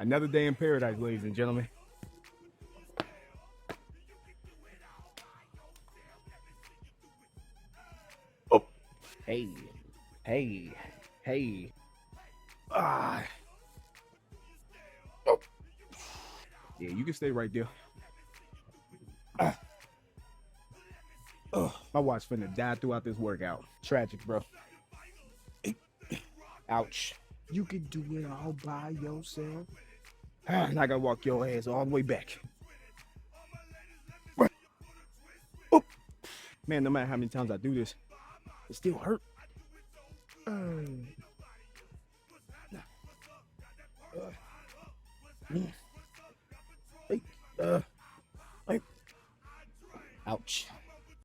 Another day in paradise, ladies and gentlemen. Oh, hey, hey, hey. Ah. Oh. Yeah, you can stay right there. Ah. Oh, my watch finna die throughout this workout. Tragic, bro. Ouch. You can do it all by yourself. And I gotta walk your ass all the way back. Oh. Man, no matter how many times I do this, it still hurt. Hey, hey. Ouch.